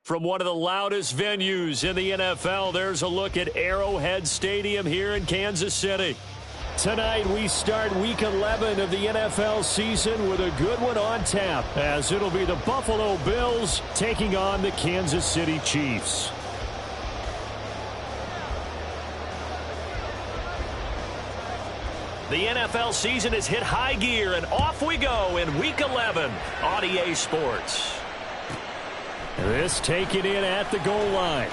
From one of the loudest venues in the NFL, there's a look at Arrowhead Stadium here in Kansas City. Tonight, we start Week 11 of the NFL season with a good one on tap, as it'll be the Buffalo Bills taking on the Kansas City Chiefs. The NFL season has hit high gear, and off we go in Week 11 on EA Sports. This taken in at the goal line.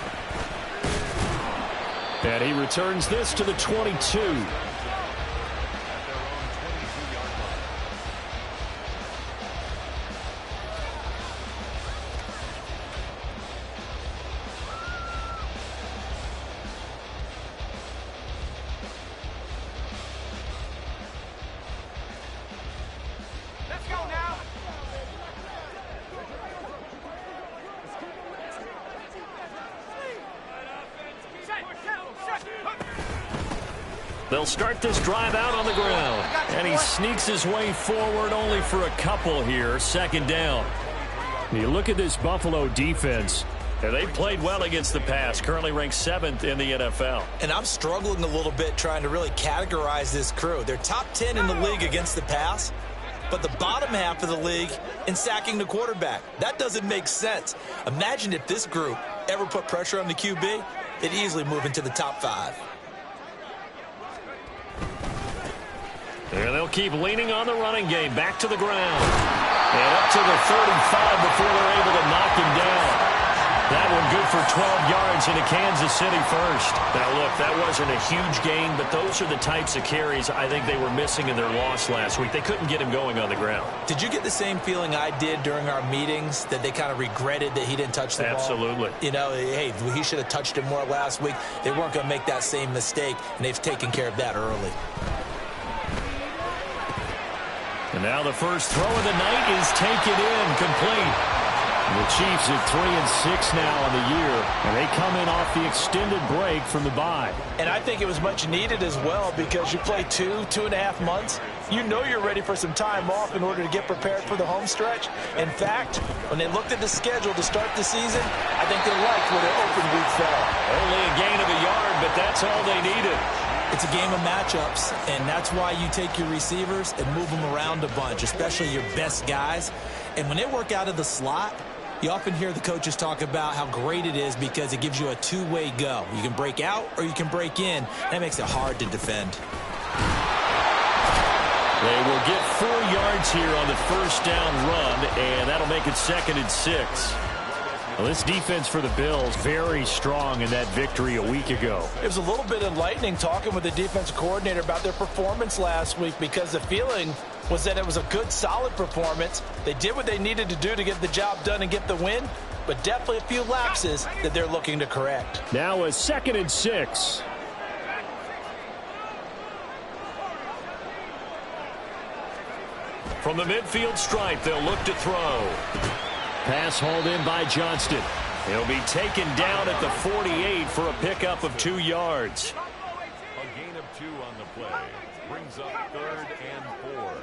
And he returns this to the 22. They'll start this drive out on the ground. And he sneaks his way forward only for a couple here. Second down. You look at this Buffalo defense. And they played well against the pass. Currently ranked 7th in the NFL. And I'm struggling a little bit trying to really categorize this crew. They're top 10 in the league against the pass, but the bottom half of the league in sacking the quarterback. That doesn't make sense. Imagine if this group ever put pressure on the QB, they'd easily move into the top 5. And they'll keep leaning on the running game. Back to the ground. And up to the 35 before they're able to knock him down. That one good for 12 yards into Kansas City first. Now, look, that wasn't a huge gain, but those are the types of carries I think they were missing in their loss last week. They couldn't get him going on the ground. Did you get the same feeling I did during our meetings, that they kind of regretted that he didn't touch the ball? Absolutely. You know, hey, he should have touched it more last week. They weren't going to make that same mistake, and they've taken care of that early. And now the first throw of the night is taken in, complete. And the Chiefs at 3-6 now on the year, and they come in off the extended break from the bye. And I think it was much needed as well, because you play 2.5 months. You know you're ready for some time off in order to get prepared for the home stretch. In fact, when they looked at the schedule to start the season, I think they liked where their open week fell. Only a gain of a yard, but that's all they needed. It's a game of matchups, and that's why you take your receivers and move them around a bunch, especially your best guys. And when they work out of the slot, you often hear the coaches talk about how great it is because it gives you a two-way go. You can break out or you can break in. That makes it hard to defend. They will get 4 yards here on the first down run, and that'll make it 2nd and 6. Well, this defense for the Bills, very strong in that victory a week ago. It was a little bit enlightening talking with the defensive coordinator about their performance last week, because the feeling was that it was a good, solid performance. They did what they needed to do to get the job done and get the win, but definitely a few lapses that they're looking to correct. Now a 2nd and 6. From the midfield stripe, they'll look to throw. Pass hauled in by Johnston. He'll be taken down at the 48 for a pickup of 2 yards. A gain of 2 on the play. Brings up 3rd and 4.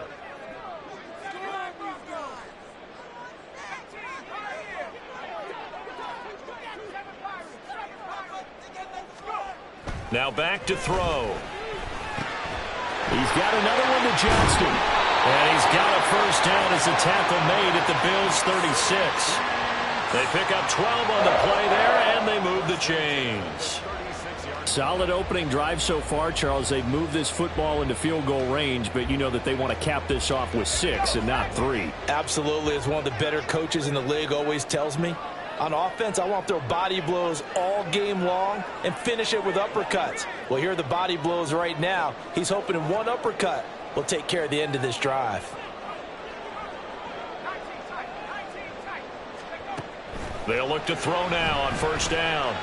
Now back to throw. He's got another one to Johnston. And he's got a first down as a tackle made at the Bills' 36. They pick up 12 on the play there, and they move the chains. Solid opening drive so far, Charles. They've moved this football into field goal range, but you know that they want to cap this off with 6 and not 3. Absolutely. As one of the better coaches in the league always tells me, on offense, I want to throw body blows all game long and finish it with uppercuts. Well, here are the body blows right now. He's hoping in one uppercut will take care of the end of this drive. They'll look to throw now on first down.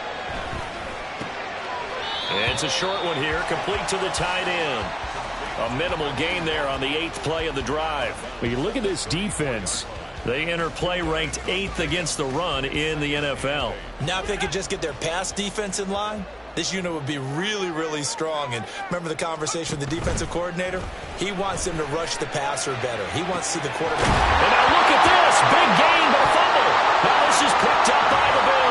And it's a short one here, complete to the tight end. A minimal gain there on the 8th play of the drive. When you look at this defense, they enter play ranked 8th against the run in the NFL. Now if they could just get their pass defense in line, this unit would be really, really strong. And remember the conversation with the defensive coordinator? He wants them to rush the passer better. He wants to see the quarterback. And now look at this. Big gain, but a fumble. Now this is picked up by the Bills.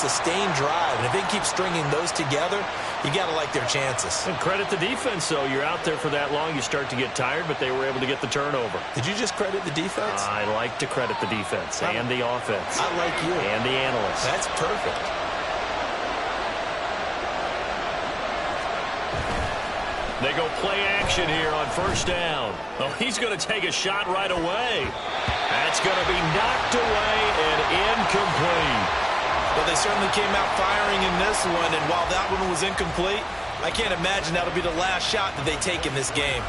sustained drive. And if they keep stringing those together, you got to like their chances. And credit the defense, though. You're out there for that long, you start to get tired, but they were able to get the turnover. Did you just credit the defense? I like to credit the defense and the offense. I like you. And the analysts. That's perfect. They go play action here on first down. Oh, he's going to take a shot right away. That's going to be knocked away and incomplete. Well, they certainly came out firing in this one, and while that one was incomplete, I can't imagine that'll be the last shot that they take in this game.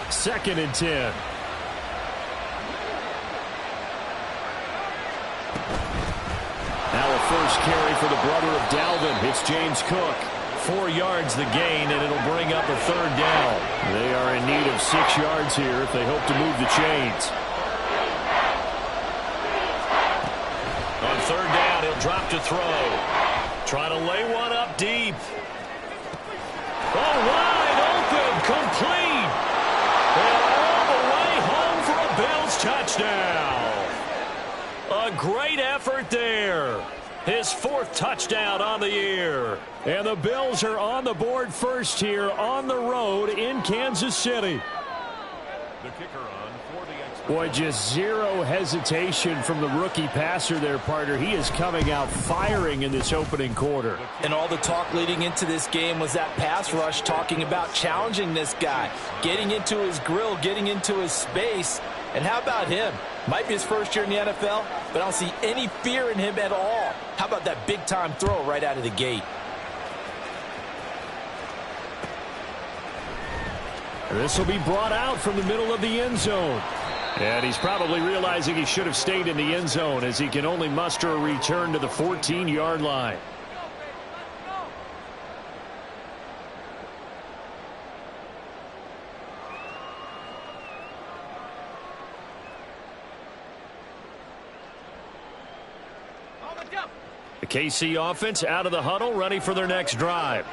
Second and 10. Now a first carry for the brother of Dalvin. It's James Cook. 4 yards the gain, and it'll bring up a third down. They are in need of 6 yards here if they hope to move the chains. On third down, he'll drop to throw. Trying to lay one up deep. Oh, wide open, complete. And all the way home for a Bills touchdown. A great effort there. His 4th touchdown on the year. And the Bills are on the board first here on the road in Kansas City. The kicker on for the extra. Boy, just zero hesitation from the rookie passer there, partner. He is coming out firing in this opening quarter. And all the talk leading into this game was that pass rush, talking about challenging this guy, getting into his grill, getting into his space. And how about him? Might be his first year in the NFL, but I don't see any fear in him at all. How about that big-time throw right out of the gate? This will be brought out from the middle of the end zone. And he's probably realizing he should have stayed in the end zone as he can only muster a return to the 14-yard line. The KC offense out of the huddle, ready for their next drive.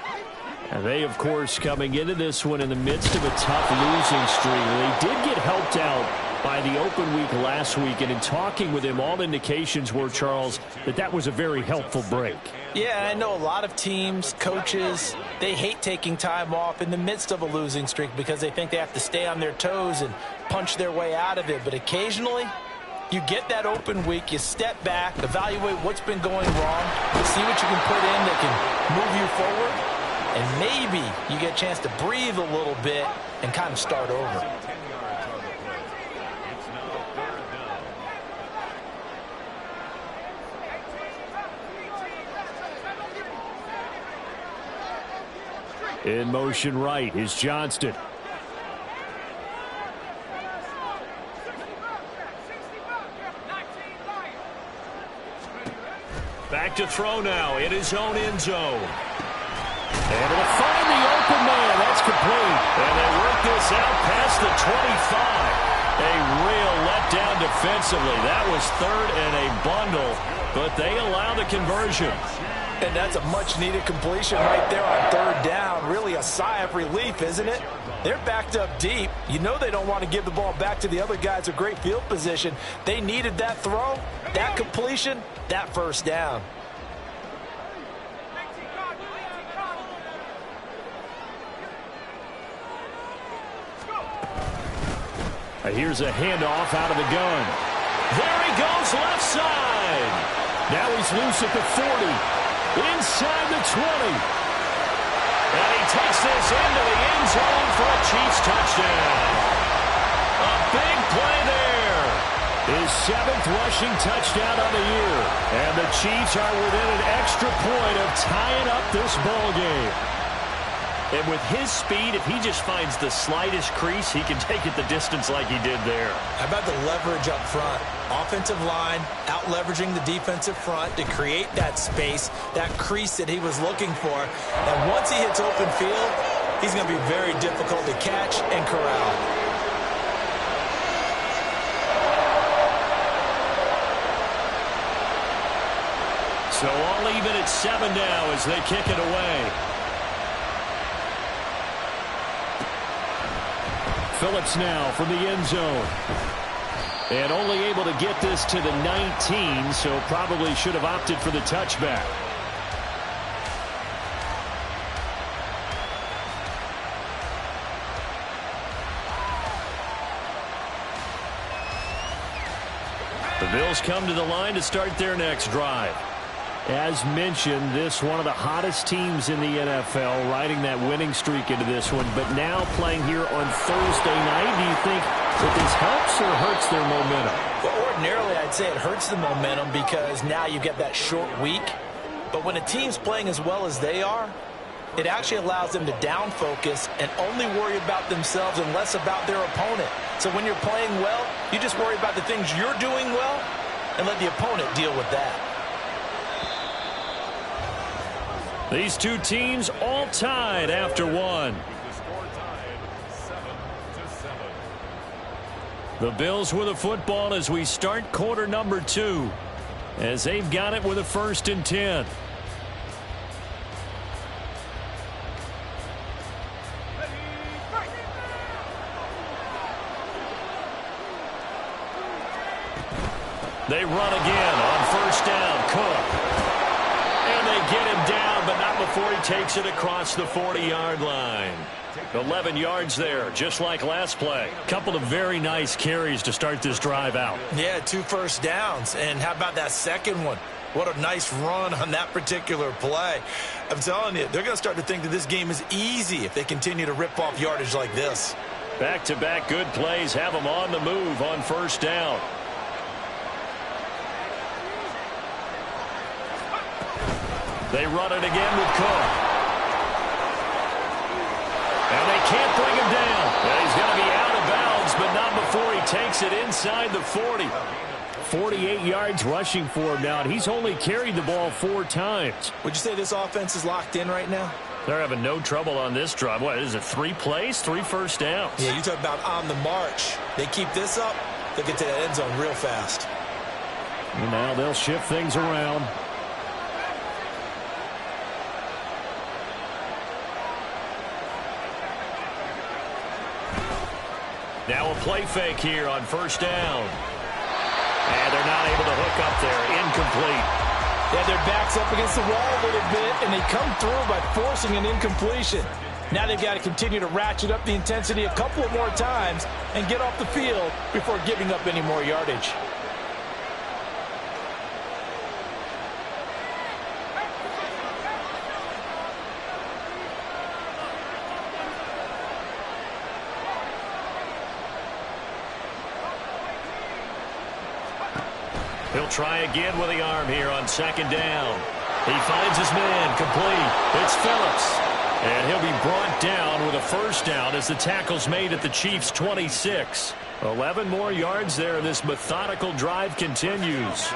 And they, of course, coming into this one in the midst of a tough losing streak. They did get helped out by the open week last week, and in talking with him, all indications were, Charles, that was a very helpful break. Yeah, I know a lot of teams, coaches, they hate taking time off in the midst of a losing streak because they think they have to stay on their toes and punch their way out of it. But occasionally, you get that open week, you step back, evaluate what's been going wrong, see what you can put in that can move you forward, and maybe you get a chance to breathe a little bit and kind of start over. 10 yards on the play. It's now third down. In motion right is Johnston. Back to throw now in his own end zone. And it'll find the open man. That's complete. And they work this out past the 25. A real letdown defensively. That was third and a bundle, but they allow the conversion. And that's a much-needed completion right there on third down. Really a sigh of relief, isn't it? They're backed up deep. You know they don't want to give the ball back to the other guys. A great field position. They needed that throw, that completion, that first down. Here's a handoff out of the gun. There he goes, left side. Now he's loose at the 40. Inside the 20. And he takes this into the end zone for a Chiefs touchdown. A big play there. His 7th rushing touchdown on the year. And the Chiefs are within an extra point of tying up this ball game. And with his speed, if he just finds the slightest crease, he can take it the distance like he did there. How about the leverage up front? Offensive line out-leveraging the defensive front to create that space, that crease that he was looking for. And once he hits open field, he's going to be very difficult to catch and corral. So all even at 7 now as they kick it away. Phillips now from the end zone. And only able to get this to the 19, so probably should have opted for the touchback. The Bills come to the line to start their next drive. As mentioned, this one of the hottest teams in the NFL, riding that winning streak into this one, but now playing here on Thursday night. Do you think that this helps or hurts their momentum? Well, ordinarily, I'd say it hurts the momentum because now you get that short week. But when a team's playing as well as they are, it actually allows them to down focus and only worry about themselves and less about their opponent. So when you're playing well, you just worry about the things you're doing well and let the opponent deal with that. These two teams all tied after one. The Bills with the football as we start quarter number 2, as they've got it with a 1st and 10. They run again on 1st down. Cook. And they get him down, but not before he takes it across the 40-yard line. 11 yards there, just like last play. Couple of very nice carries to start this drive out. Yeah, 2 first downs. And how about that second one? What a nice run on that particular play. I'm telling you, they're going to start to think that this game is easy if they continue to rip off yardage like this. Back-to-back good plays have them on the move on 1st down. They run it again with Cook. And they can't bring him down. And he's going to be out of bounds, but not before he takes it inside the 40. 48 yards rushing for him now, and he's only carried the ball 4 times. Would you say this offense is locked in right now? They're having no trouble on this drive. What is it, 3 plays, 3 first downs? Yeah, you talk about on the march. They keep this up, they'll get to that end zone real fast. And now they'll shift things around. Now a play fake here on 1st down. And they're not able to hook up there. Incomplete. Yeah, their back's up against the wall a little bit, and they come through by forcing an incompletion. Now they've got to continue to ratchet up the intensity a couple of more times and get off the field before giving up any more yardage. He'll try again with the arm here on 2nd down. He finds his man complete. It's Phillips. And he'll be brought down with a 1st down as the tackle's made at the Chiefs' 26. 11 more yards there. This methodical drive continues.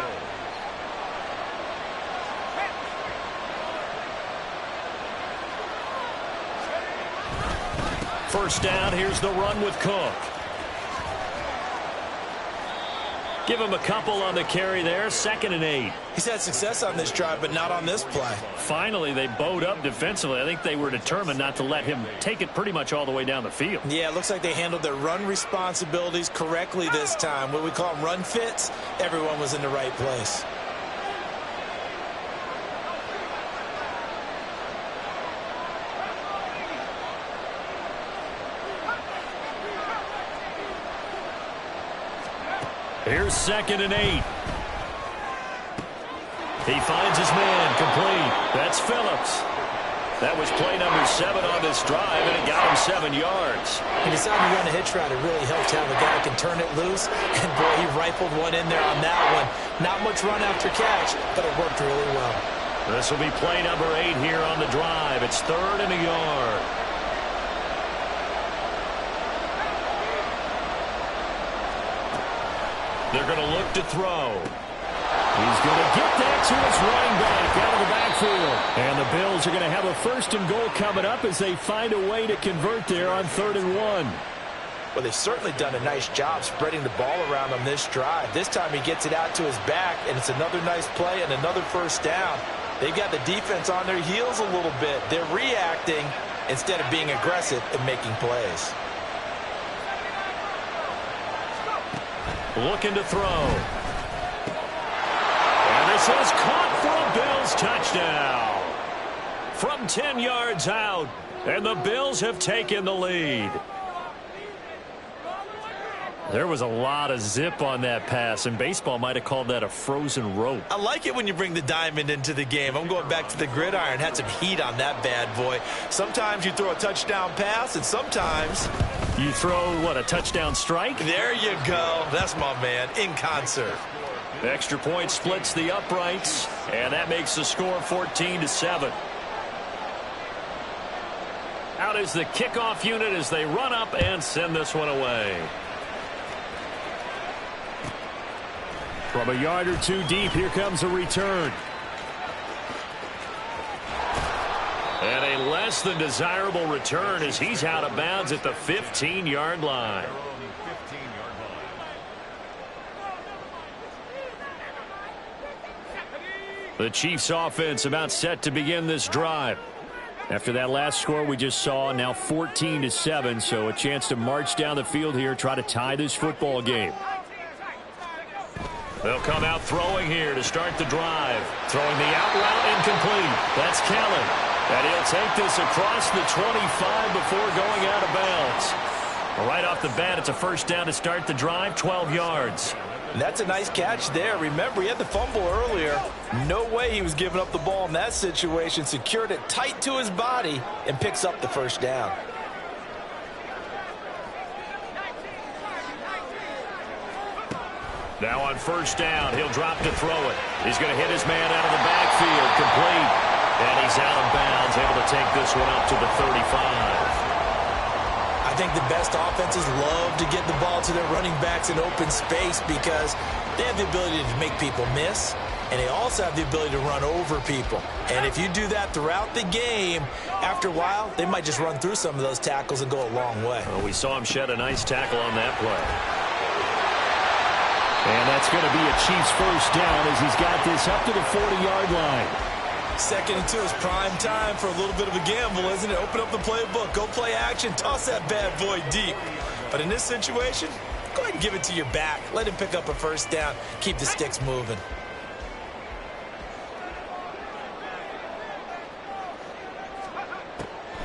First down, here's the run with Cook. Give him a couple on the carry there. 2nd and 8. He's had success on this drive, but not on this play. Finally, they bowed up defensively. I think they were determined not to let him take it pretty much all the way down the field. Yeah, it looks like they handled their run responsibilities correctly this time. What we call them run fits, everyone was in the right place. Here's 2nd and 8. He finds his man complete. That's Phillips. That was play number 7 on this drive, and it got him 7 yards. He decided to run a hitch route. It really helps to have a guy who can turn it loose. And, boy, he rifled one in there on that one. Not much run after catch, but it worked really well. This will be play number 8 here on the drive. It's 3rd and a yard. They're going to look to throw. He's going to get that to his running back out of the backfield. And the Bills are going to have a 1st and goal coming up as they find a way to convert there on 3rd and 1. Well, they've certainly done a nice job spreading the ball around on this drive. This time he gets it out to his back, and it's another nice play and another 1st down. They've got the defense on their heels a little bit. They're reacting instead of being aggressive and making plays. Looking to throw. And this is caught for a Bills touchdown. From 10 yards out, and the Bills have taken the lead. There was a lot of zip on that pass, and baseball might have called that a frozen rope. I like it when you bring the diamond into the game. I'm going back to the gridiron. Had some heat on that bad boy. Sometimes you throw a touchdown pass, and sometimes you throw, what, a touchdown strike? There you go. That's my man, in concert. Extra point splits the uprights, and that makes the score 14-7. Out is the kickoff unit as they run up and send this one away. From a yard or two deep, here comes a return. And a less than desirable return as he's out of bounds at the 15-yard line. The Chiefs offense about set to begin this drive. After that last score we just saw, now 14-7, so a chance to march down the field here, try to tie this football game. They'll come out throwing here to start the drive. Throwing the out route incomplete. That's Kelly. And he'll take this across the 25 before going out of bounds. Right off the bat, it's a first down to start the drive, 12 yards. And that's a nice catch there. Remember, he had the fumble earlier. No way he was giving up the ball in that situation. Secured it tight to his body and picks up the first down. Now on first down, he'll drop to throw it. He's going to hit his man out of the backfield, complete. And he's out of bounds, able to take this one up to the 35. I think the best offenses love to get the ball to their running backs in open space because they have the ability to make people miss, and they also have the ability to run over people. And if you do that throughout the game, after a while, they might just run through some of those tackles and go a long way. Well, we saw him shed a nice tackle on that play. And that's going to be a Chiefs first down as he's got this up to the 40-yard line. 2nd and 2 is prime time for a little bit of a gamble, isn't it? Open up the playbook, go play action, toss that bad boy deep. But in this situation, go ahead and give it to your back. Let him pick up a first down. Keep the sticks moving.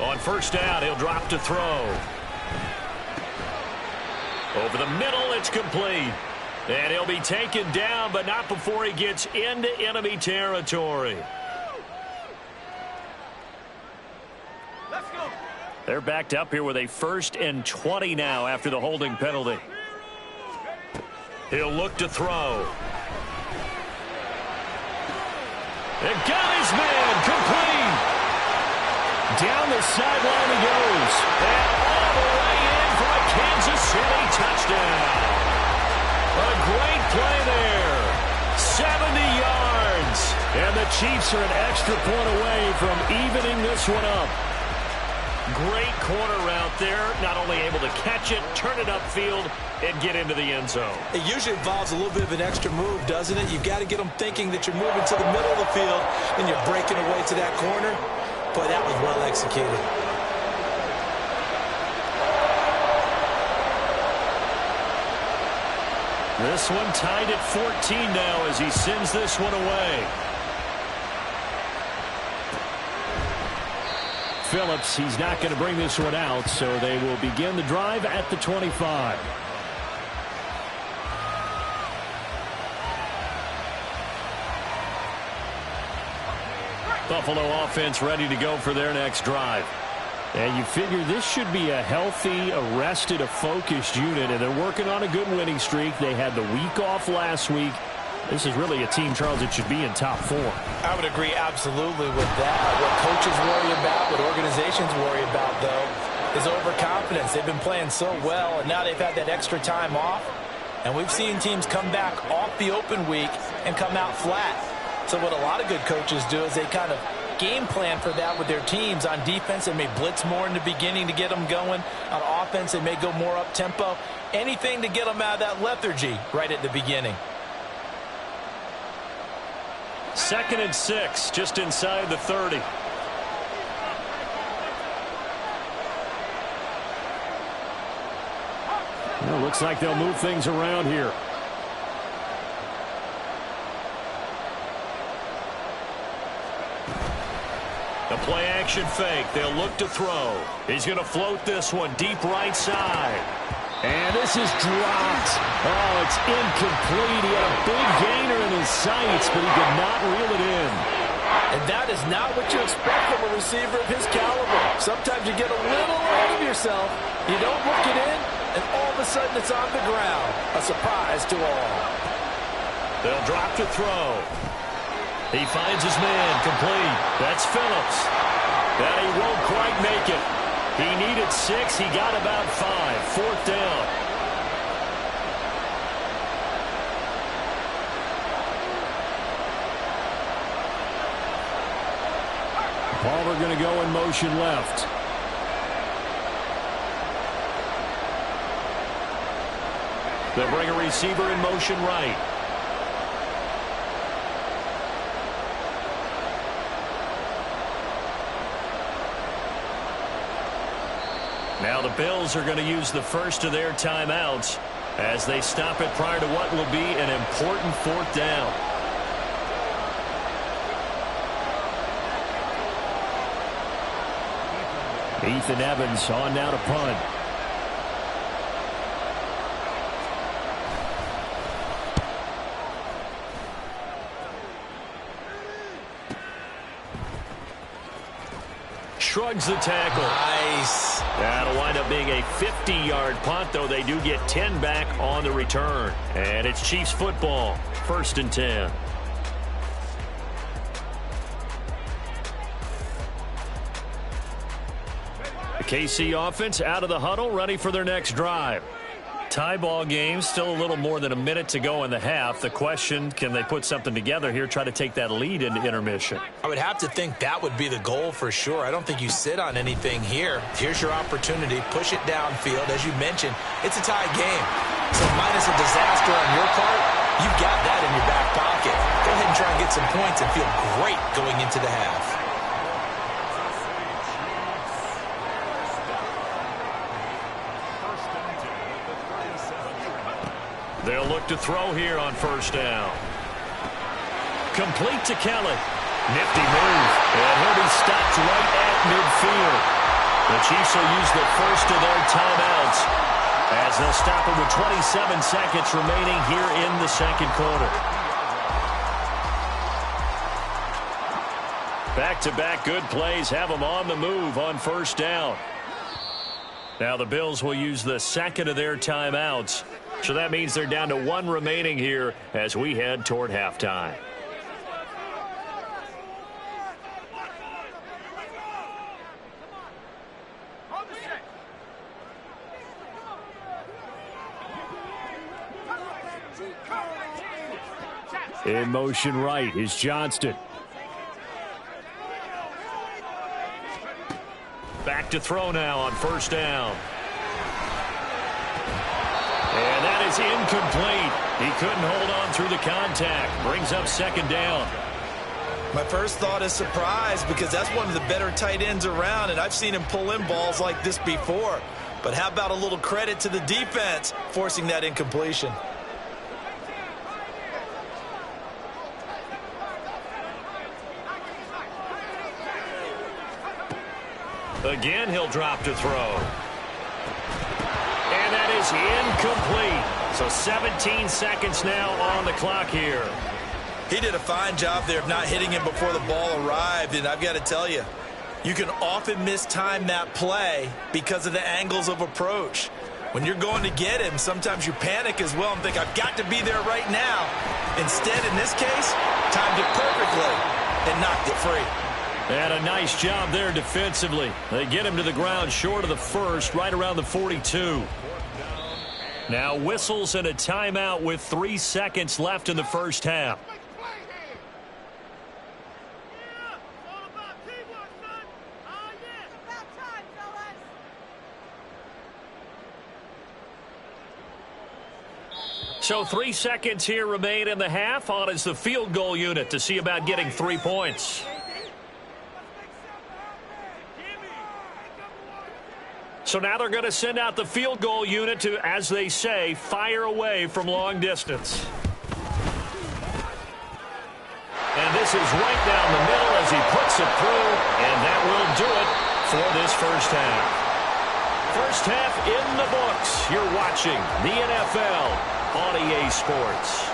On first down, he'll drop to throw. Over the middle, it's complete. And he'll be taken down, but not before he gets into enemy territory. Let's go. They're backed up here with a 1st and 20 now after the holding penalty. He'll look to throw. And got his man, complete. Down the sideline he goes. And all the way in for a Kansas City touchdown. A great play there. 70 yards. And the Chiefs are an extra point away from evening this one up. Great corner route there. Not only able to catch it, turn it upfield, and get into the end zone. It usually involves a little bit of an extra move, doesn't it? You've got to get them thinking that you're moving to the middle of the field and you're breaking away to that corner. Boy, that was well executed. This one tied at 14 now as he sends this one away. Phillips, he's not going to bring this one out, so they will begin the drive at the 25. Buffalo offense ready to go for their next drive. And you figure this should be a healthy, a rested, a focused unit, and they're working on a good winning streak. They had the week off last week. This is really a team, Charles, that should be in top 4. I would agree absolutely with that. What coaches worry about, what organizations worry about, though, is overconfidence. They've been playing so well, and now they've had that extra time off. And we've seen teams come back off the open week and come out flat. So what a lot of good coaches do is they kind of game plan for that with their teams. On defense, they may blitz more in the beginning to get them going. On offense, they may go more up-tempo. Anything to get them out of that lethargy right at the beginning. 2nd and 6, just inside the 30. Well, looks like they'll move things around here. Play action fake. They'll look to throw. He's going to float this one deep right side. And this is dropped. Oh, it's incomplete. He had a big gainer in his sights, but he could not reel it in. And that is not what you expect from a receiver of his caliber. Sometimes you get a little ahead of yourself. You don't look it in, and all of a sudden it's on the ground. A surprise to all. They'll drop to throw. He finds his man complete. That's Phillips. That he won't quite make it. He needed 6. He got about 5. 4th down. Palmer going to go in motion left. They'll bring a receiver in motion right. Now the Bills are going to use the first of their timeouts as they stop it prior to what will be an important 4th down. Ethan Evans on now to punt. Shrugs the tackle. Nice. That'll wind up being a 50-yard punt, though they do get 10 back on the return. And it's Chiefs football, 1st and 10. The KC offense out of the huddle, ready for their next drive. Tie ball game, still a little more than a minute to go in the half. The question, can they put something together here, try to take that lead into intermission? I would have to think that would be the goal for sure. I don't think you sit on anything here. Here's your opportunity. Push it downfield. As you mentioned, it's a tie game. So minus a disaster on your part, you've got that in your back pocket. Go ahead and try and get some points and feel great going into the half. They'll look to throw here on 1st down. Complete to Kelly. Nifty move. And he'll be stopped right at midfield. The Chiefs will use the first of their timeouts as they'll stop it with 27 seconds remaining here in the 2nd quarter. Back-to-back good plays have them on the move on 1st down. Now the Bills will use the 2nd of their timeouts. So that means they're down to 1 remaining here as we head toward halftime. In motion right is Johnston. Back to throw now on 1st down. And that is incomplete. He couldn't hold on through the contact. Brings up 2nd down. My first thought is surprise because that's one of the better tight ends around, and I've seen him pull in balls like this before. But how about a little credit to the defense forcing that incompletion? Again, he'll drop to throw. And that is incomplete. So 17 seconds now on the clock here. He did a fine job there of not hitting him before the ball arrived, and I've got to tell you, you can often mistime that play because of the angles of approach. When you're going to get him, sometimes you panic as well and think, I've got to be there right now. Instead, in this case, timed it perfectly and knocked it free. And a nice job there defensively. They get him to the ground short of the first, right around the 42. Now whistles and a timeout with 3 seconds left in the 1st half. So 3 seconds here remain in the half. On is the field goal unit to see about getting 3 points. So now they're going to send out the field goal unit to, as they say, fire away from long distance. And this passes right down the middle as he puts it through, and that will do it for this first half. First half in the books. You're watching the NFL on EA Sports.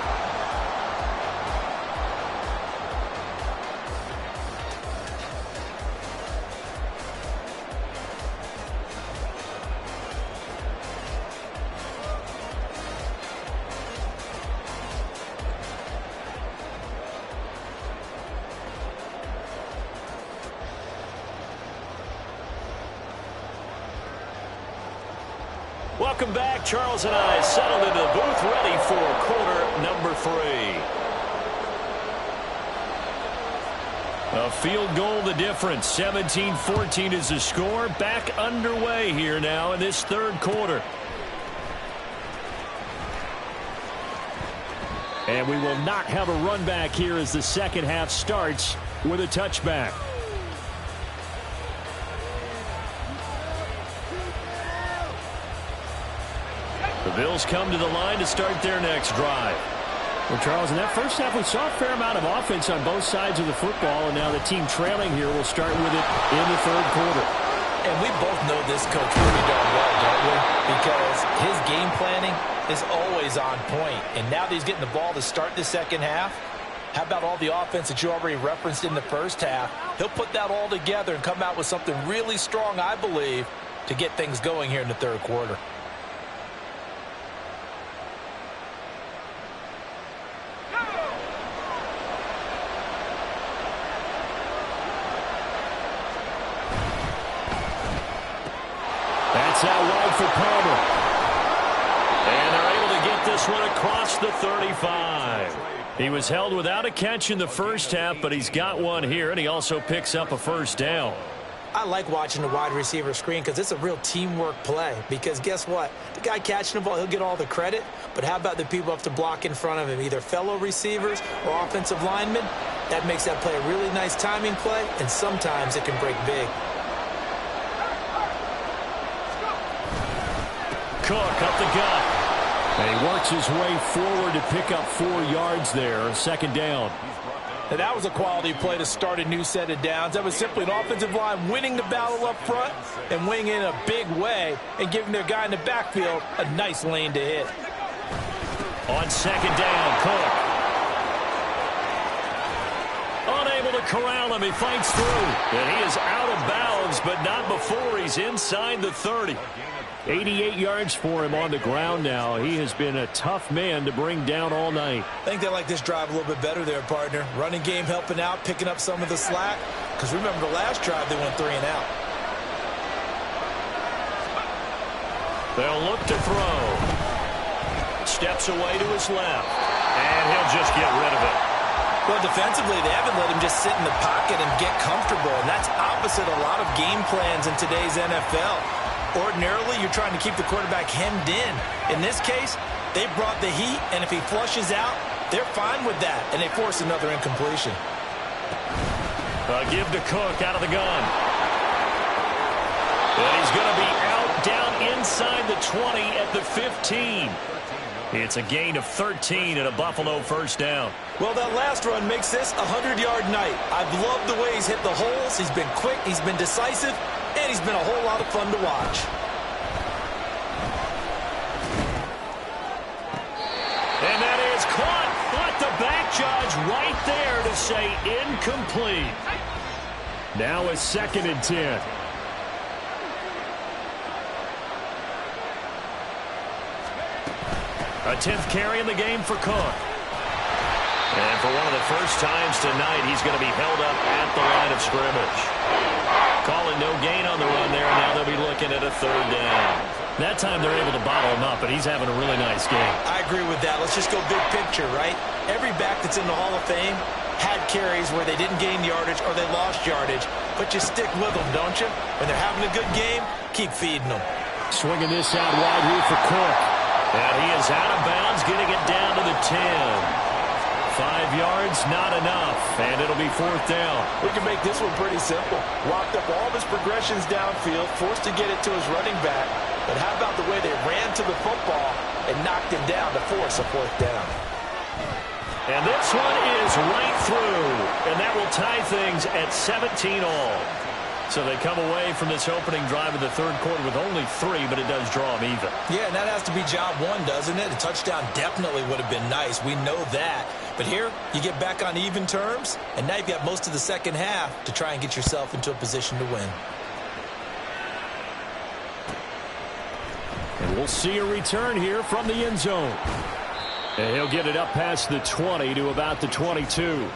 Welcome back. Charles and I settled into the booth, ready for quarter number 3. A field goal the difference. 17-14 is the score. Back underway here now in this third quarter. And we will not have a run back here as the second half starts with a touchback. The Bills come to the line to start their next drive. Well, Charles, in that first half, we saw a fair amount of offense on both sides of the football, and now the team trailing here will start with it in the third quarter. And we both know this coach pretty darn well, don't we? Because his game planning is always on point. And now that he's getting the ball to start the second half, how about all the offense that you already referenced in the first half? He'll put that all together and come out with something really strong, I believe, to get things going here in the third quarter. That's out wide for Palmer. And they're able to get this one across the 35. He was held without a catch in the first half, but he's got one here, and he also picks up a first down. I like watching the wide receiver screen because it's a real teamwork play. Because guess what? The guy catching the ball, he'll get all the credit. But how about the people have to block in front of him, either fellow receivers or offensive linemen? That makes that play a really nice timing play, and sometimes it can break big. Cook up the gut. And he works his way forward to pick up 4 yards there. Second down. And that was a quality play to start a new set of downs. That was simply an offensive line winning the battle up front and winning in a big way and giving their guy in the backfield a nice lane to hit. On second down, Cook. Unable to corral him. He fights through. And he is out of bounds, but not before he's inside the 30. 88 yards for him on the ground now. He has been a tough man to bring down all night. I think they like this drive a little bit better there, partner. Running game helping out, picking up some of the slack. Because remember the last drive, they went 3 and out. They'll look to throw. Steps away to his left. And he'll just get rid of it. Well, defensively, they haven't let him just sit in the pocket and get comfortable. And that's opposite a lot of game plans in today's NFL. Ordinarily, you're trying to keep the quarterback hemmed in. In this case, they brought the heat, and if he flushes out, they're fine with that, and they force another incompletion. Give to Cook out of the gun. And he's going to be out down inside the 20 at the 15. It's a gain of 13 and a Buffalo first down. Well, that last run makes this a 100-yard night. I've loved the way he's hit the holes. He's been quick. He's been decisive. And he's been a whole lot of fun to watch. And that is caught. But the back judge right there to say incomplete. Now a 2nd and 10. A 10th carry in the game for Cook. And for one of the first times tonight, he's going to be held up at the line of scrimmage. Calling no gain on the run there, and now they'll be looking at a 3rd down. That time they're able to bottle him up, but he's having a really nice game. I agree with that. Let's just go big picture, right? Every back that's in the Hall of Fame had carries where they didn't gain yardage or they lost yardage, but you stick with them, don't you? When they're having a good game, keep feeding them. Swinging this out wide here for Cook. And he is out of bounds, getting it down to the 10. 5 yards, not enough, and it'll be 4th down. We can make this one pretty simple. Locked up all of his progressions downfield, forced to get it to his running back. But how about the way they ran to the football and knocked him down to force a 4th down? And this one is right through. And that will tie things at 17 all. So they come away from this opening drive in the third quarter with only 3, but it does draw them even. Yeah, and that has to be job one, doesn't it? A touchdown definitely would have been nice. We know that. But here, you get back on even terms, and now you've got most of the second half to try and get yourself into a position to win. And we'll see a return here from the end zone. And he'll get it up past the 20 to about the 22.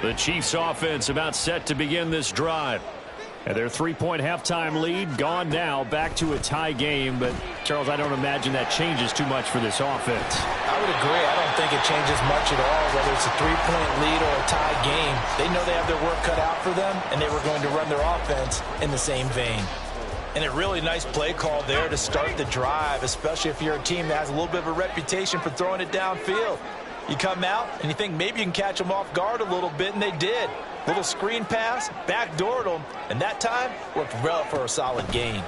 The Chiefs offense about set to begin this drive. And their 3-point halftime lead gone now, back to a tie game. But, Charles, I don't imagine that changes too much for this offense. I would agree. I don't think it changes much at all, whether it's a 3-point lead or a tie game. They know they have their work cut out for them, and they were going to run their offense in the same vein. And a really nice play call there to start the drive, especially if you're a team that has a little bit of a reputation for throwing it downfield. You come out and you think maybe you can catch them off guard a little bit, and they did. Little screen pass, backdoored them, and that time worked well for a solid gain.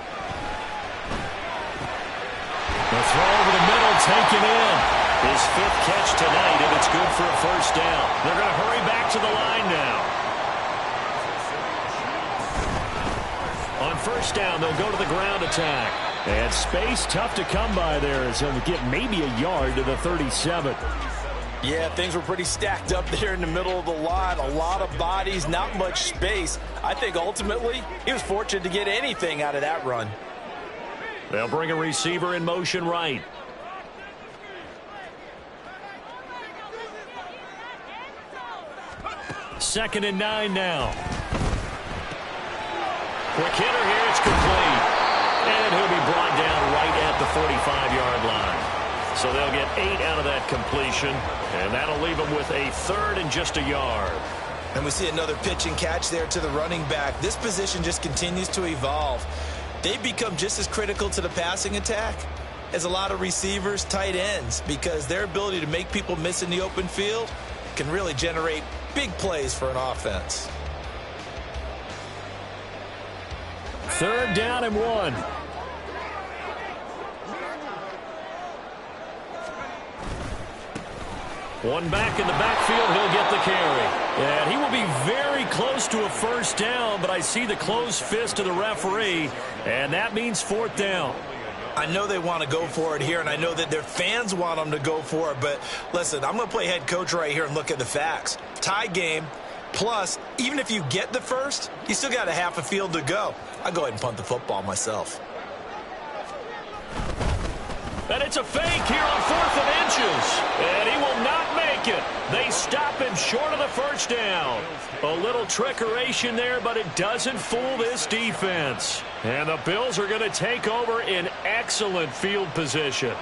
The throw over the middle, taken in. His 5th catch tonight, and it's good for a first down. They're going to hurry back to the line now. On first down, they'll go to the ground attack. And space tough to come by there as he'll get maybe a yard to the 37. Yeah, things were pretty stacked up there in the middle of the line. A lot of bodies, not much space. I think ultimately he was fortunate to get anything out of that run. They'll bring a receiver in motion right. Second and 9 now. Quick hitter here, it's complete. And he'll be brought down right at the 45-yard line. So they'll get 8 out of that completion, and that'll leave them with a 3rd and just a yard. And we see another pitch and catch there to the running back. This position just continues to evolve. They've become just as critical to the passing attack as a lot of receivers, tight ends, because their ability to make people miss in the open field can really generate big plays for an offense. 3rd down and 1. One back in the backfield, he'll get the carry. And he will be very close to a first down, but I see the closed fist of the referee, and that means 4th down. I know they want to go for it here, and I know that their fans want them to go for it, but listen, I'm going to play head coach right here and look at the facts. Tie game, plus, even if you get the first, you still got a half a field to go. I'll go ahead and punt the football myself. And it's a fake here on 4th and inches. And he will not make it. They stop him short of the first down. A little trickeration there, but it doesn't fool this defense. And the Bills are going to take over in excellent field position.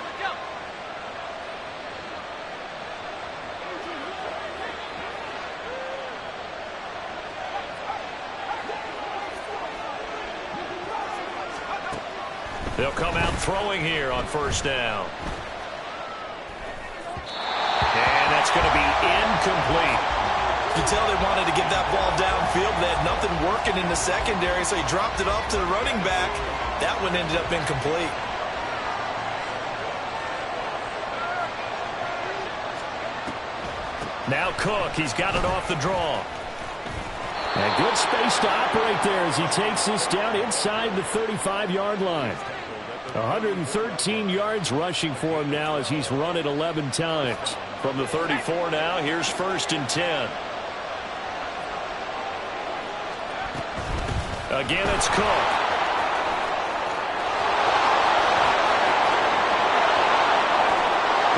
They'll come out throwing here on first down. And that's going to be incomplete. You can tell they wanted to get that ball downfield. They had nothing working in the secondary, so he dropped it off to the running back. That one ended up incomplete. Now Cook, he's got it off the draw. And good space to operate there as he takes this down inside the 35-yard line. 113 yards rushing for him now as he's run it 11 times. From the 34 now, here's 1st and 10. Again, it's Cook.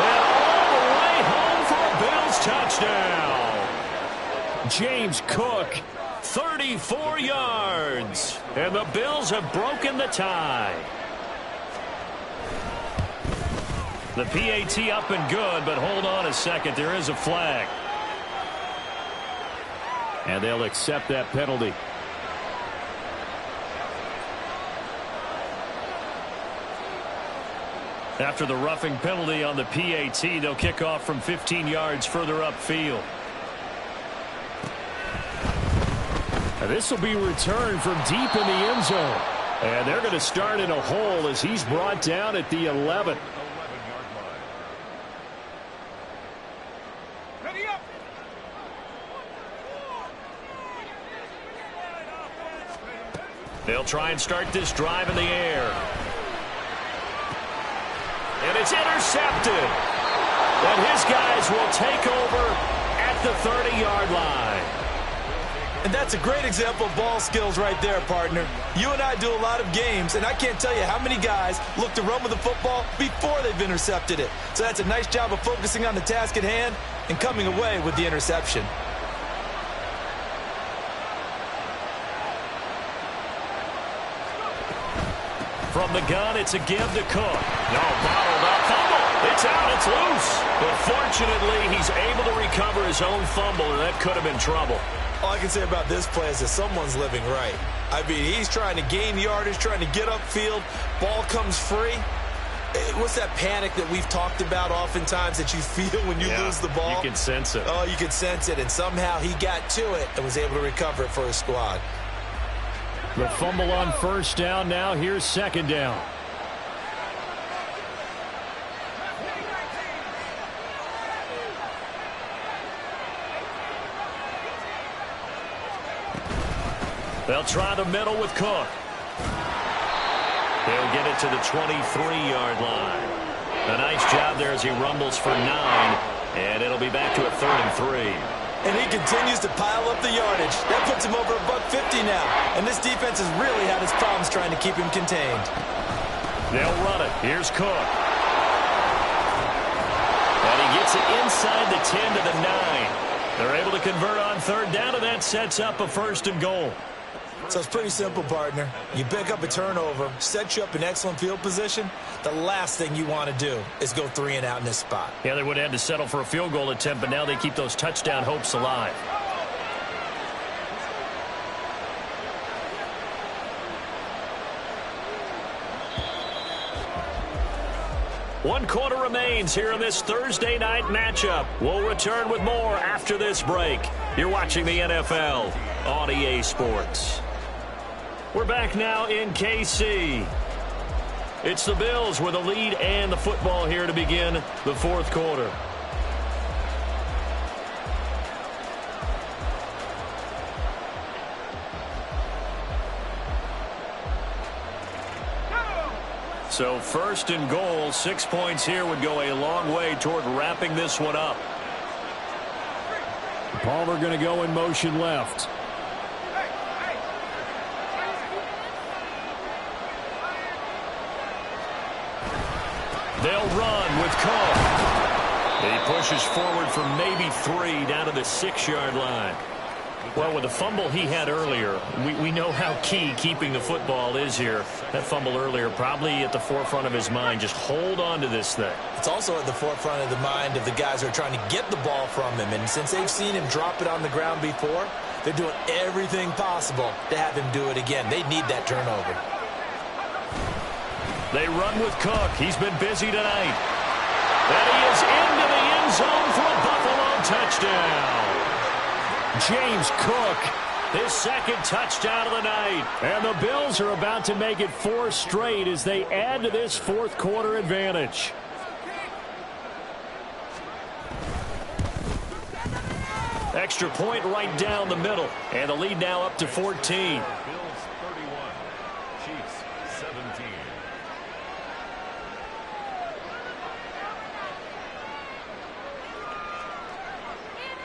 And all the way home for a Bills touchdown. James Cook, 34 yards. And the Bills have broken the tie. The PAT up and good, but hold on a second. There is a flag. And they'll accept that penalty. After the roughing penalty on the PAT, they'll kick off from 15 yards further upfield. This will be returned from deep in the end zone. And they're going to start in a hole as he's brought down at the 11. 11-yard line. Ready up. They'll try and start this drive in the air. And it's intercepted. And his guys will take over at the 30-yard line. And that's a great example of ball skills right there, partner. You and I do a lot of games, and I can't tell you how many guys look to run with the football before they've intercepted it. So that's a nice job of focusing on the task at hand and coming away with the interception. From the gun, it's a give to Cook. No, bottled up. Fumble. It's out. It's loose. But fortunately, he's able to recover his own fumble, and that could have been trouble. All I can say about this play is that someone's living right. I mean, he's trying to gain yardage, trying to get upfield. Ball comes free. What's that panic that we've talked about oftentimes that you feel when you lose the ball? You can sense it. Oh, you can sense it. And somehow he got to it and was able to recover it for his squad. The fumble on first down. Now here's second down. They'll try the middle with Cook. He'll get it to the 23-yard line. A nice job there as he rumbles for 9. And it'll be back to a 3rd and 3. And he continues to pile up the yardage. That puts him over $150 now. And this defense has really had its problems trying to keep him contained. They'll run it. Here's Cook. And he gets it inside the 10 to the 9. They're able to convert on third down, and that sets up a 1st and goal. So it's pretty simple, partner. You pick up a turnover, set you up in excellent field position. The last thing you want to do is go 3 and out in this spot. Yeah, they would have had to settle for a field goal attempt, but now they keep those touchdown hopes alive. One quarter remains here in this Thursday night matchup. We'll return with more after this break. You're watching the NFL on EA Sports. We're back now in KC. It's the Bills with a lead and the football here to begin the 4th quarter. So 1st and goal, 6 points here would go a long way toward wrapping this one up. Palmer going to go in motion left. They'll run with Cook. He pushes forward for maybe 3 down to the 6-yard line. Well, with the fumble he had earlier, we know how key keeping the football is here. That fumble earlier probably at the forefront of his mind. Just hold on to this thing. It's also at the forefront of the mind of the guys who are trying to get the ball from him. And since they've seen him drop it on the ground before, they're doing everything possible to have him do it again. They need that turnover. They run with Cook. He's been busy tonight. And he is into the end zone for a Buffalo touchdown. James Cook, His 2nd touchdown of the night. and the Bills are about to make it 4 straight as they add to this 4th quarter advantage. Extra point right down the middle. And the lead now up to 14. Bills 31, Chiefs 17.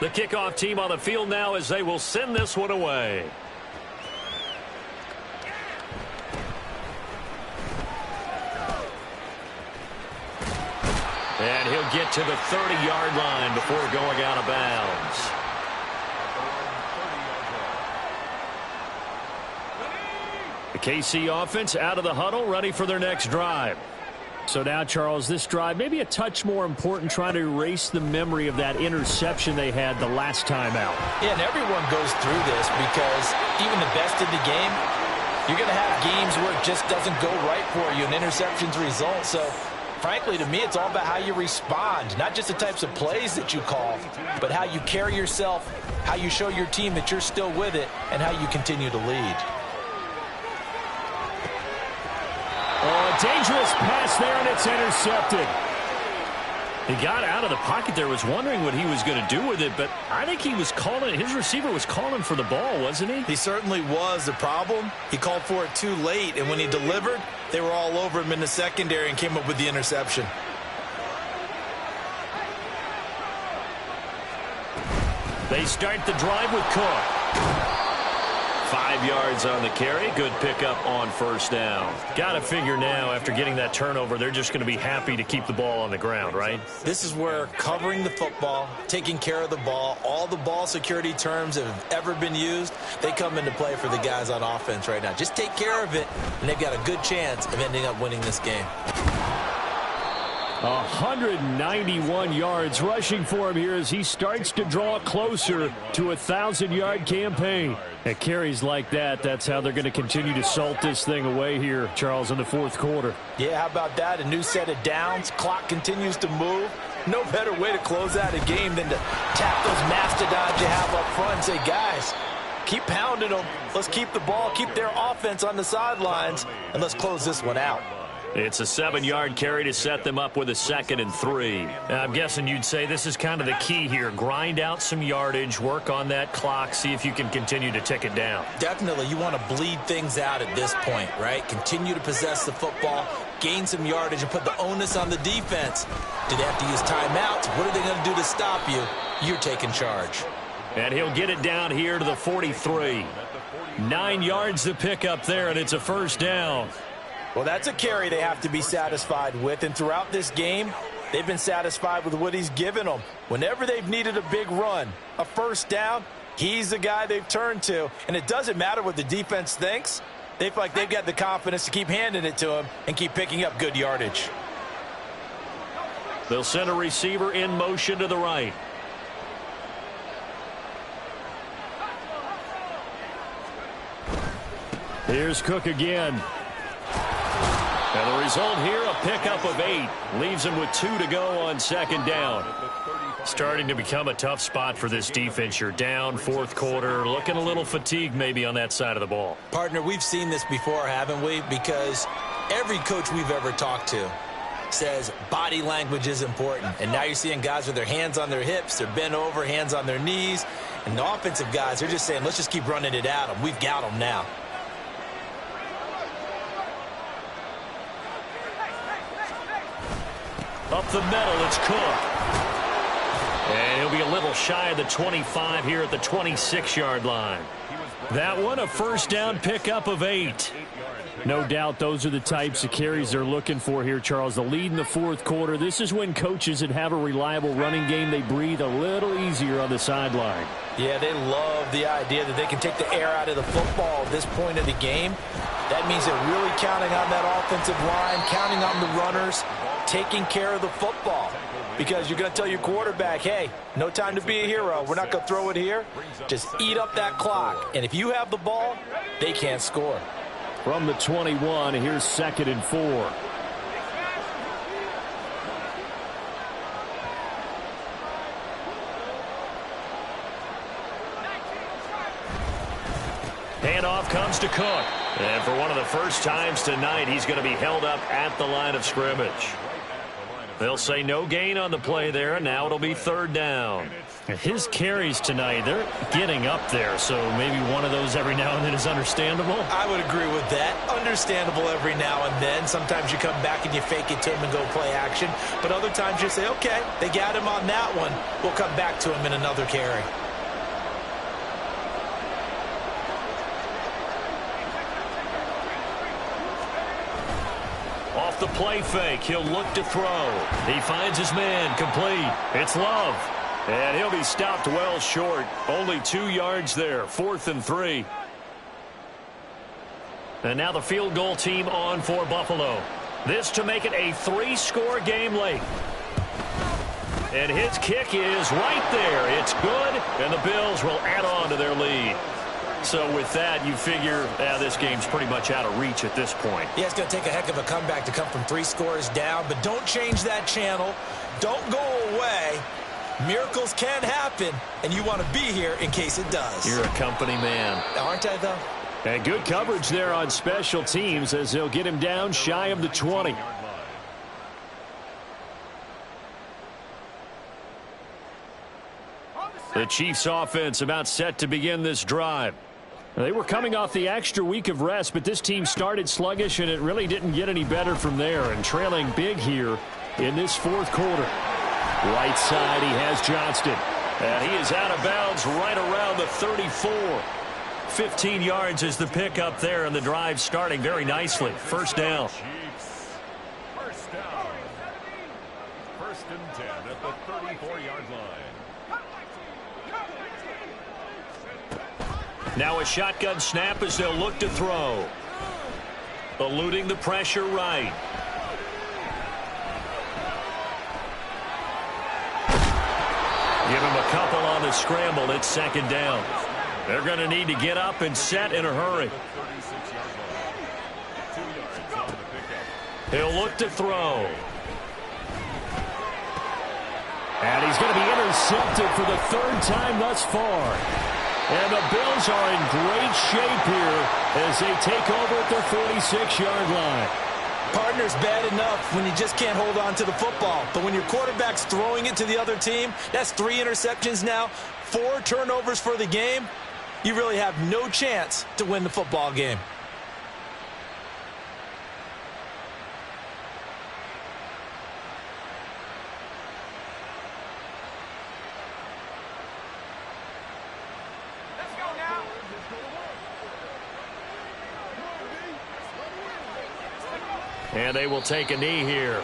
The kickoff team on the field now as they will send this one away. And he'll get to the 30-yard line before going out of bounds. The KC offense out of the huddle, ready for their next drive. So now, Charles, this drive maybe a touch more important, trying to erase the memory of that interception they had the last time out. Yeah, and everyone goes through this because even the best in the game, you're going to have games where it just doesn't go right for you, and interceptions result. So, frankly, to me, it's all about how you respond, not just the types of plays that you call, but how you carry yourself, how you show your team that you're still with it, and how you continue to lead. dangerous pass there, and it's intercepted. He got out of the pocket there, was wondering what he was going to do with it, but I think he was calling, his receiver was calling for the ball, wasn't he? He certainly was. The problem, he called for it too late, and when he delivered, they were all over him in the secondary and came up with the interception. They start the drive with Cook. 5 yards on the carry. Good pickup on first down. Got to figure now, after getting that turnover, they're just going to be happy to keep the ball on the ground, right? This is where covering the football, taking care of the ball, all the ball security terms that have ever been used, they come into play for the guys on offense right now. Just take care of it, and they've got a good chance of ending up winning this game. 191 yards rushing for him here as he starts to draw closer to a 1,000-yard campaign. At carries like that, that's how they're going to continue to salt this thing away here, Charles, in the fourth quarter. Yeah, how about that? A new set of downs. Clock continues to move. No better way to close out a game than to tap those mastodons you have up front and say, guys, keep pounding them. Let's keep the ball, keep their offense on the sidelines, and let's close this one out. It's a 7-yard carry to set them up with a 2nd and 3. I'm guessing you'd say this is kind of the key here. Grind out some yardage, work on that clock, see if you can continue to tick it down. Definitely, you want to bleed things out at this point, right? Continue to possess the football, gain some yardage, and put the onus on the defense. Do they have to use timeouts? What are they going to do to stop you? You're taking charge. And he'll get it down here to the 43. 9 yards to pick up there, and it's a first down. Well, that's a carry they have to be satisfied with, and throughout this game, they've been satisfied with what he's given them. Whenever they've needed a big run, a first down, he's the guy they've turned to, and it doesn't matter what the defense thinks. They feel like they've got the confidence to keep handing it to him and keep picking up good yardage. They'll send a receiver in motion to the right. Here's Cook again. And the result here, a pickup of 8. Leaves him with 2 to go on 2nd down. Starting to become a tough spot for this defense. You're down, fourth quarter, looking a little fatigued maybe on that side of the ball. Partner, we've seen this before, haven't we? Because every coach we've ever talked to says body language is important. And now you're seeing guys with their hands on their hips, they're bent over, hands on their knees. And the offensive guys, they're just saying, let's just keep running it at them. We've got them now. Up the middle, it's Cook. And he'll be a little shy of the 25 here at the 26-yard line. That one, a first down pickup of 8. No doubt those are the types of carries they're looking for here, Charles. The lead in the fourth quarter. This is when coaches that have a reliable running game, they breathe a little easier on the sideline. Yeah, they love the idea that they can take the air out of the football at this point of the game. That means they're really counting on that offensive line, counting on the runners, taking care of the football. Because you're going to tell your quarterback, hey, no time to be a hero. We're not going to throw it here. Just eat up that clock. And if you have the ball, they can't score. From the 21, here's 2nd and 4. Handoff comes to Cook. And for one of the first times tonight, he's going to be held up at the line of scrimmage. They'll say no gain on the play there, and now it'll be 3rd down. His carries tonight, they're getting up there, so maybe one of those every now and then is understandable. I would agree with that. Understandable every now and then. Sometimes you come back and you fake it to him and go play action. But other times you say, okay, they got him on that one. We'll come back to him in another carry. Off the play fake, he'll look to throw. He finds his man, complete. It's Love. And he'll be stopped well short. Only 2 yards there, 4th and 3. And now the field goal team on for Buffalo. This to make it a 3-score game late. And his kick is right there. It's good, and the Bills will add on to their lead. So with that, you figure this game's pretty much out of reach at this point. Yeah, it's going to take a heck of a comeback to come from 3 scores down, but don't change that channel. Don't go away. Miracles can happen, and you want to be here in case it does. You're a company man. Aren't I, though? And good coverage there on special teams as they'll get him down shy of the 20. The Chiefs offense about set to begin this drive. They were coming off the extra week of rest, but this team started sluggish, and it really didn't get any better from there, and trailing big here in this fourth quarter. Right side, he has Johnston. And he is out of bounds right around the 34. 15 yards is the pickup there, and the drive starting very nicely. First down. First down. First and 10 at the 34-yard line. Now a shotgun snap as they'll look to throw. Eluding the pressure right. Give him a couple on the scramble. It's second down. They're going to need to get up and set in a hurry. He'll look to throw. And he's going to be intercepted for the third time thus far. And the Bills are in great shape here as they take over at their 46-yard line. Partner's bad enough when you just can't hold on to the football. But when your quarterback's throwing it to the other team, that's 3 interceptions now, 4 turnovers for the game. You really have no chance to win the football game. Let's go now. And they will take a knee here.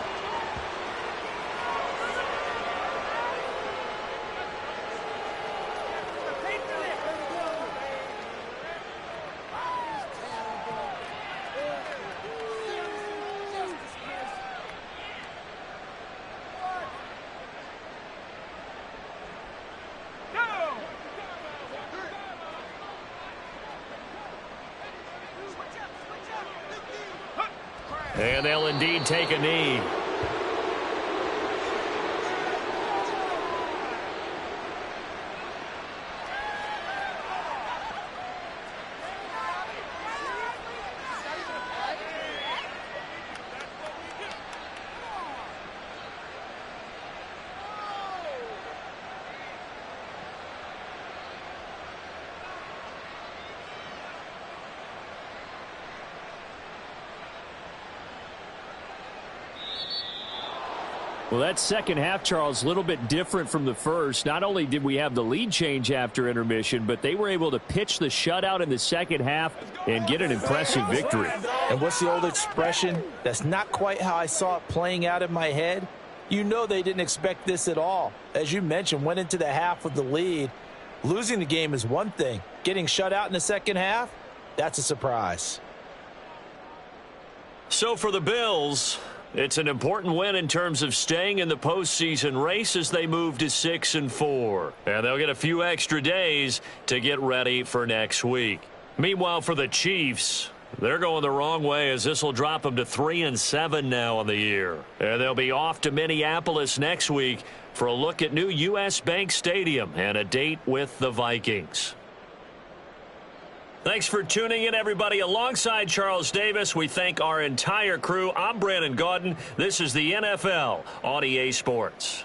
And they'll indeed take a knee. Well, that second half, Charles, a little bit different from the first. Not only did we have the lead change after intermission, but they were able to pitch the shutout in the second half and get an impressive victory. And what's the old expression? That's not quite how I saw it playing out in my head. You know they didn't expect this at all. As you mentioned, went into the half with the lead. Losing the game is one thing. Getting shut out in the second half, that's a surprise. So for the Bills, it's an important win in terms of staying in the postseason race as they move to 6-4. And they'll get a few extra days to get ready for next week. Meanwhile, for the Chiefs, they're going the wrong way as this will drop them to 3-7 now on the year. And they'll be off to Minneapolis next week for a look at new U.S. Bank Stadium and a date with the Vikings. Thanks for tuning in, everybody. Alongside Charles Davis, we thank our entire crew. I'm Brandon Gaudin. This is the NFL on EA Sports.